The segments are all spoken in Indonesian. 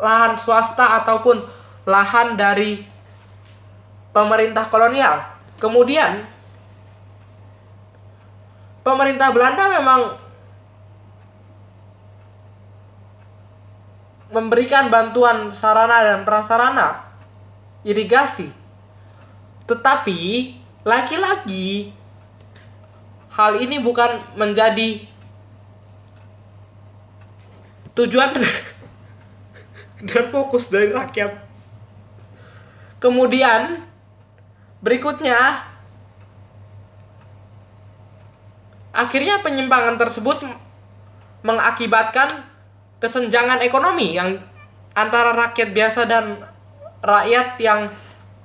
lahan swasta ataupun lahan dari pemerintah kolonial. Kemudian pemerintah Belanda memang memberikan bantuan sarana dan prasarana irigasi. Tetapi lagi-lagi hal ini bukan menjadi tujuan dan fokus dari rakyat. Kemudian berikutnya, akhirnya penyimpangan tersebut mengakibatkan kesenjangan ekonomi yang antara rakyat biasa dan rakyat yang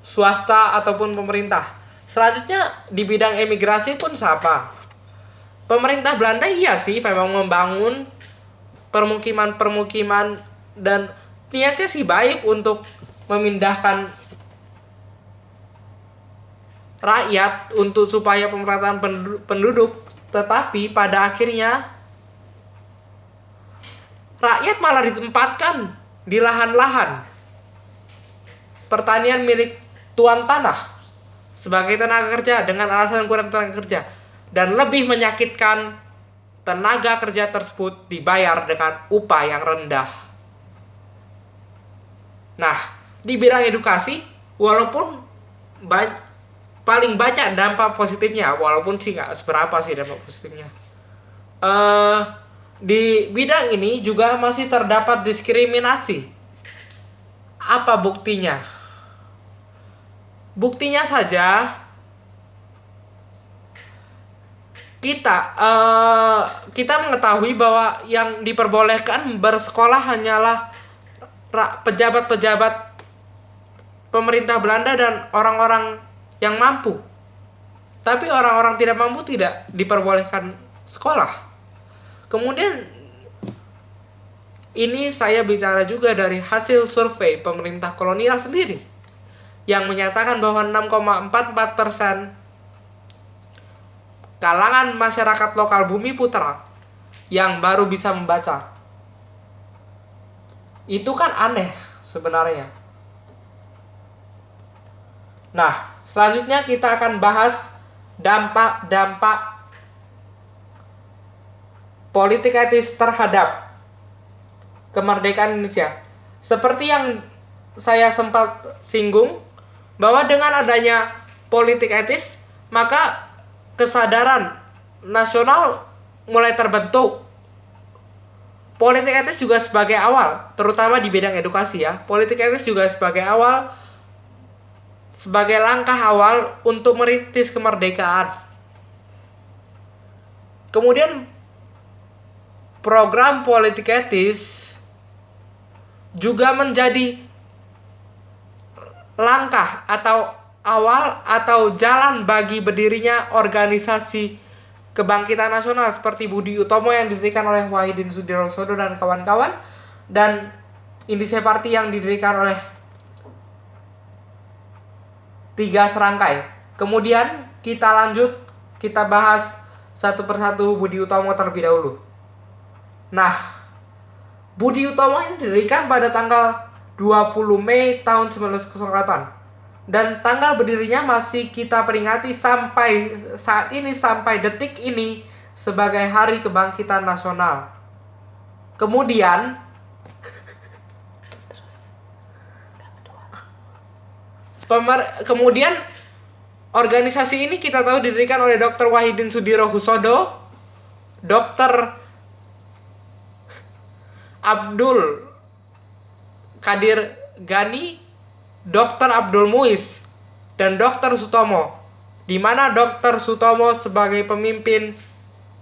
swasta ataupun pemerintah. Selanjutnya di bidang emigrasi pun sama. Pemerintah Belanda iya sih memang membangun permukiman-permukiman dan niatnya sih baik untuk memindahkan rakyat untuk supaya pemerataan penduduk, tetapi pada akhirnya rakyat malah ditempatkan di lahan-lahan pertanian milik tuan tanah sebagai tenaga kerja dengan alasan kurang tenaga kerja, dan lebih menyakitkan, tenaga kerja tersebut dibayar dengan upah yang rendah. Nah, di bidang edukasi, walaupun paling banyak dampak positifnya, walaupun sih nggak seberapa sih dampak positifnya, di bidang ini juga masih terdapat diskriminasi. Apa buktinya? Buktinya saja kita mengetahui bahwa yang diperbolehkan bersekolah hanyalah pejabat-pejabat pemerintah Belanda dan orang-orang yang mampu. Tapi orang-orang tidak mampu tidak diperbolehkan sekolah. Kemudian ini saya bicara juga dari hasil survei pemerintah kolonial sendiri yang menyatakan bahwa 6,44% kalangan masyarakat lokal Bumi Putra yang baru bisa membaca. Itu kan aneh sebenarnya. Nah, selanjutnya kita akan bahas dampak-dampak politik etis terhadap kemerdekaan Indonesia. Seperti yang saya sempat singgung, bahwa dengan adanya politik etis, maka kesadaran nasional mulai terbentuk. Politik etis juga sebagai awal, terutama di bidang edukasi ya. Politik etis juga sebagai awal, sebagai langkah awal untuk merintis kemerdekaan. Kemudian program politik etis juga menjadi langkah atau awal atau jalan bagi berdirinya organisasi kebangkitan nasional seperti Budi Utomo yang didirikan oleh Wahidin Sudirohusodo dan kawan-kawan, dan Indonesia Party yang didirikan oleh 3 serangkai. Kemudian kita bahas satu persatu Budi Utomo terlebih dahulu. Nah, Budi Utomo ini didirikan pada tanggal 20 Mei tahun 1908. Dan tanggal berdirinya masih kita peringati sampai saat ini, sampai detik ini, sebagai Hari Kebangkitan Nasional. Kemudian organisasi ini kita tahu didirikan oleh Dr. Wahidin Sudirohusodo, Dr. Abdul Qadir Ghani, Dr. Abdul Muiz, dan Dr. Sutomo, di mana Dr. Sutomo sebagai pemimpin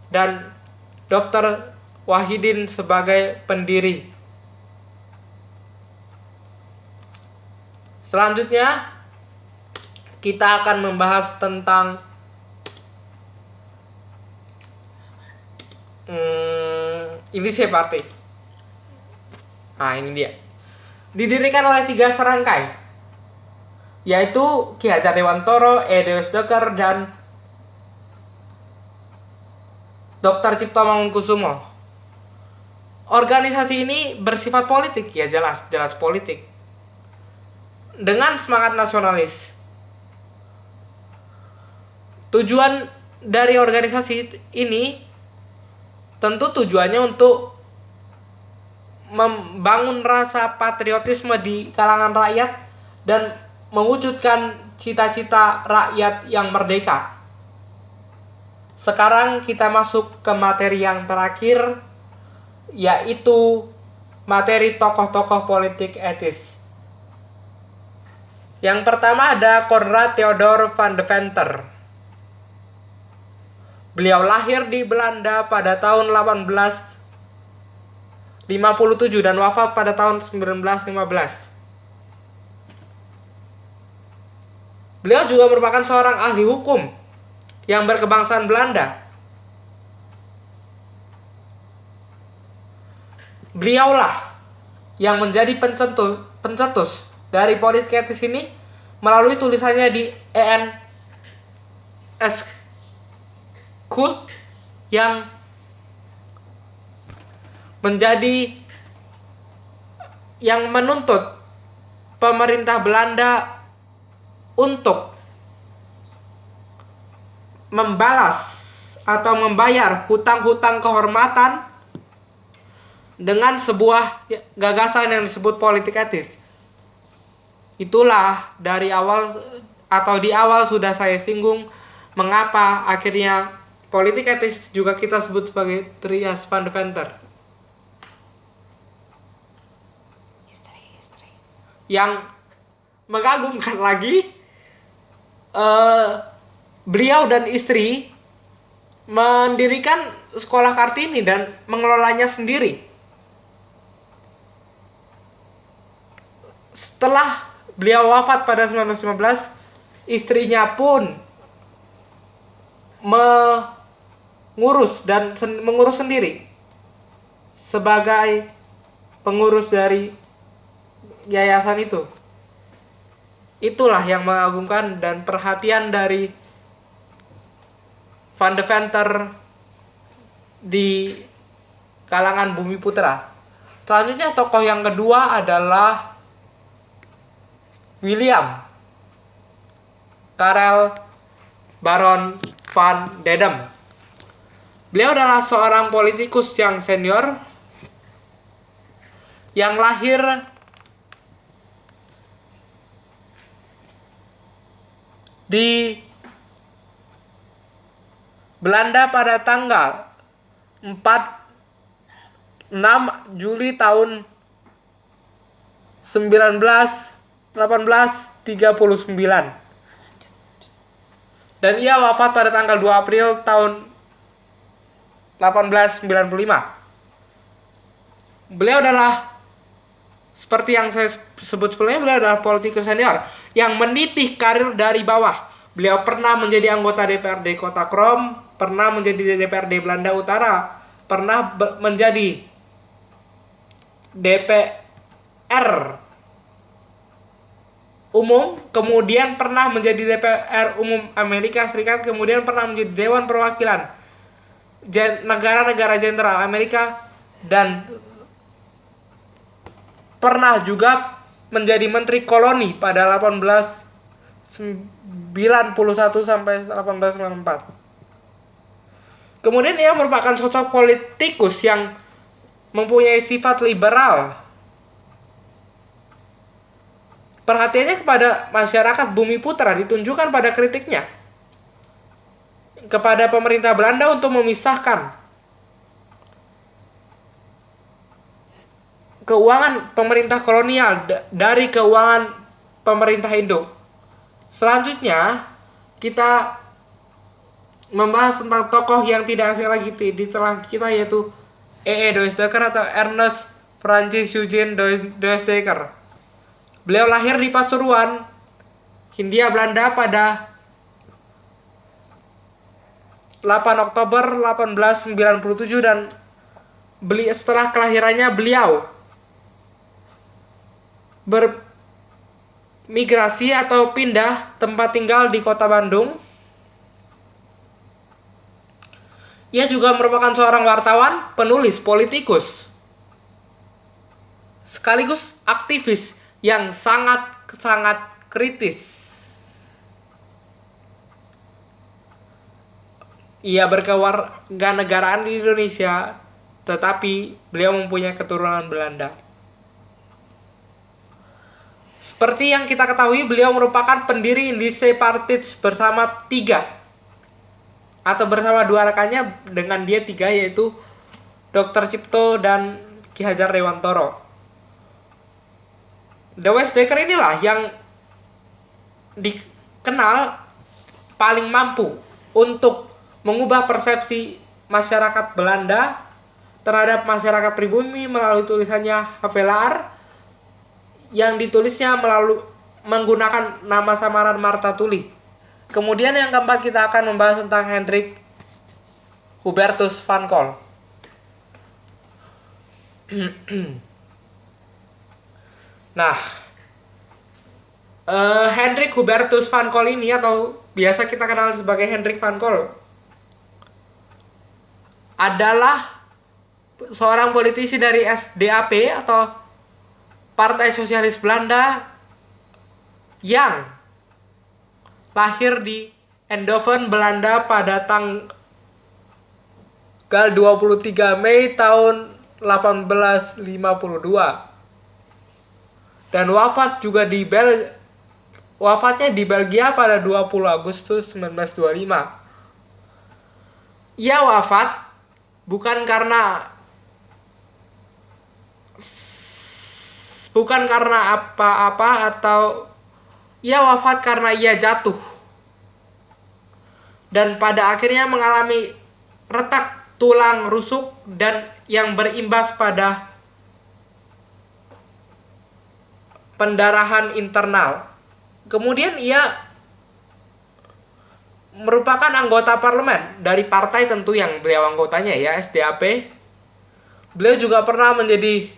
dan Dr. Wahidin sebagai pendiri. Selanjutnya kita akan membahas tentang Indonesia Party. Nah, ini dia. Didirikan oleh 3 serangkai, yaitu Ki Hajar Dewantoro, E. Dewes Dekker, dan Dr. Cipto Mangunkusumo. Organisasi ini bersifat politik, ya jelas politik. Dengan semangat nasionalis. Tujuan dari organisasi ini tentu tujuannya untuk membangun rasa patriotisme di kalangan rakyat dan mewujudkan cita-cita rakyat yang merdeka. Sekarang kita masuk ke materi yang terakhir, yaitu materi tokoh-tokoh politik etis. Yang pertama ada Konrad Theodor van de Venter. Beliau lahir di Belanda pada tahun 1857 dan wafat pada tahun 1915. Beliau juga merupakan seorang ahli hukum yang berkebangsaan Belanda. Beliaulah yang menjadi pencetus dari politik etis ini melalui tulisannya di ENS Kult yang menuntut pemerintah Belanda untuk membalas atau membayar hutang-hutang kehormatan dengan sebuah gagasan yang disebut politik etis. Itulah di awal sudah saya singgung mengapa akhirnya politik etis juga kita sebut sebagai Trias van de Venter. Yang mengagumkan lagi, beliau dan istri mendirikan sekolah Kartini dan mengelolanya sendiri. Setelah beliau wafat pada 1915, istrinya pun mengurus sendiri sebagai pengurus dari yayasan itu. Itulah yang mengagumkan dan perhatian dari Van de Venter di kalangan Bumi Putra. Selanjutnya tokoh yang kedua adalah William Karel Baron van Dedem. Beliau adalah seorang politikus yang senior yang lahir di Belanda pada tanggal 6 Juli tahun 1839. Dan ia wafat pada tanggal 2 April tahun 1895. Beliau adalah seperti yang saya sebut sebelumnya, beliau adalah politikus senior yang meniti karir dari bawah. Beliau pernah menjadi anggota DPRD Kota Krom, pernah menjadi DPRD Belanda Utara, pernah menjadi DPR Umum, kemudian pernah menjadi DPR Umum Amerika Serikat, kemudian pernah menjadi Dewan Perwakilan negara-negara jenderal Amerika, dan pernah juga menjadi menteri koloni pada 1891 sampai 1894. Kemudian ia merupakan sosok politikus yang mempunyai sifat liberal. Perhatiannya kepada masyarakat Bumi Putra ditunjukkan pada kritiknya kepada pemerintah Belanda untuk memisahkan keuangan pemerintah kolonial dari keuangan pemerintah Indo. Selanjutnya kita membahas tentang tokoh yang tidak asing lagi di tengah kita, yaitu E. Doesdeker atau Ernest Francis Eugene Doesdeker. Beliau lahir di Pasuruan, Hindia Belanda pada 8 Oktober 1897 dan setelah kelahirannya beliau bermigrasi atau pindah tempat tinggal di kota Bandung. Ia juga merupakan seorang wartawan, penulis, politikus. sekaligus aktivis yang sangat kritis. Ia berkewarganegaraan di Indonesia, tetapi beliau mempunyai keturunan Belanda. Seperti yang kita ketahui, beliau merupakan pendiri Indische Partij bersama dua rekannya, dengan dia 3, yaitu Dr. Cipto dan Ki Hajar Dewantoro. The Westdekker inilah yang dikenal paling mampu untuk mengubah persepsi masyarakat Belanda terhadap masyarakat pribumi melalui tulisannya Havelaar, yang ditulisnya menggunakan nama samaran Martha Tully. Kemudian yang keempat, kita akan membahas tentang Hendrik Hubertus van Col. Nah, Hendrik Hubertus van Col ini, atau biasa kita kenal sebagai Hendrik van Col, adalah seorang politisi dari SDAP atau Partai Sosialis Belanda yang lahir di Eindhoven, Belanda pada tanggal 23 Mei tahun 1852 dan wafatnya di Belgia pada 20 Agustus 1925. Ia wafat bukan karena apa-apa, atau ia wafat karena ia jatuh dan pada akhirnya mengalami retak tulang rusuk dan yang berimbas pada pendarahan internal. Kemudian ia merupakan anggota parlemen dari partai tentu yang beliau anggotanya, ya, SDAP. Beliau juga pernah menjadi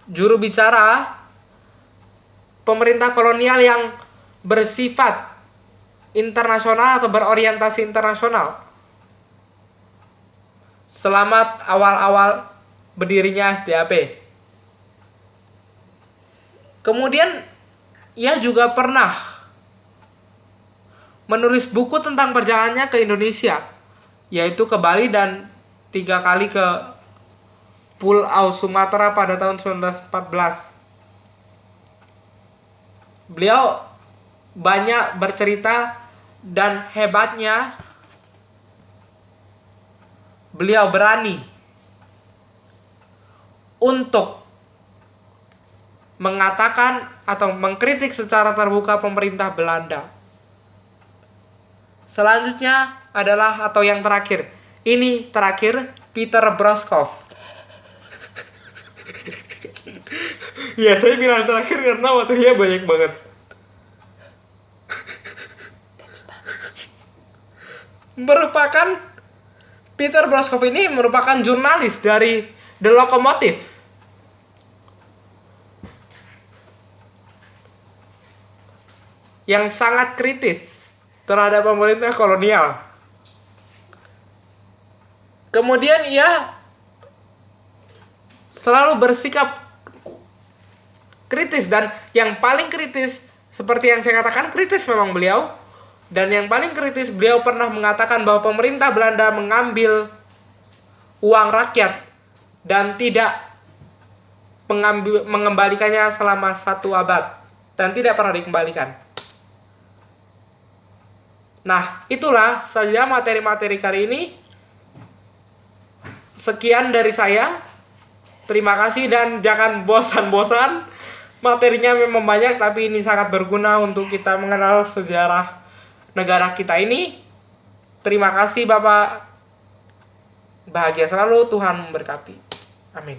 juru bicara pemerintah kolonial yang bersifat internasional atau berorientasi internasional selama awal-awal berdirinya SDAP. Kemudian ia juga pernah menulis buku tentang perjalanannya ke Indonesia, yaitu ke Bali dan 3 kali ke Pulau Sumatera pada tahun 1914. Beliau banyak bercerita dan hebatnya beliau berani untuk mengatakan atau mengkritik secara terbuka pemerintah Belanda. Selanjutnya adalah, atau yang terakhir, ini terakhir, Peter Broskov. Ya, saya bilang terakhir karena materinya banyak banget. Peter Broskov ini merupakan jurnalis dari The Locomotive. Yang sangat kritis terhadap pemerintah kolonial. Kemudian ia selalu bersikap kritis, dan yang paling kritis, seperti yang saya katakan, kritis memang beliau. Dan yang paling kritis, beliau pernah mengatakan bahwa pemerintah Belanda mengambil uang rakyat dan tidak mengembalikannya selama 1 abad dan tidak pernah dikembalikan. Nah, itulah saja materi-materi kali ini. Sekian dari saya. Terima kasih dan jangan bosan-bosan. Materinya memang banyak, tapi ini sangat berguna untuk kita mengenal sejarah negara kita ini. Terima kasih Bapak. Bahagia selalu, Tuhan memberkati. Amin.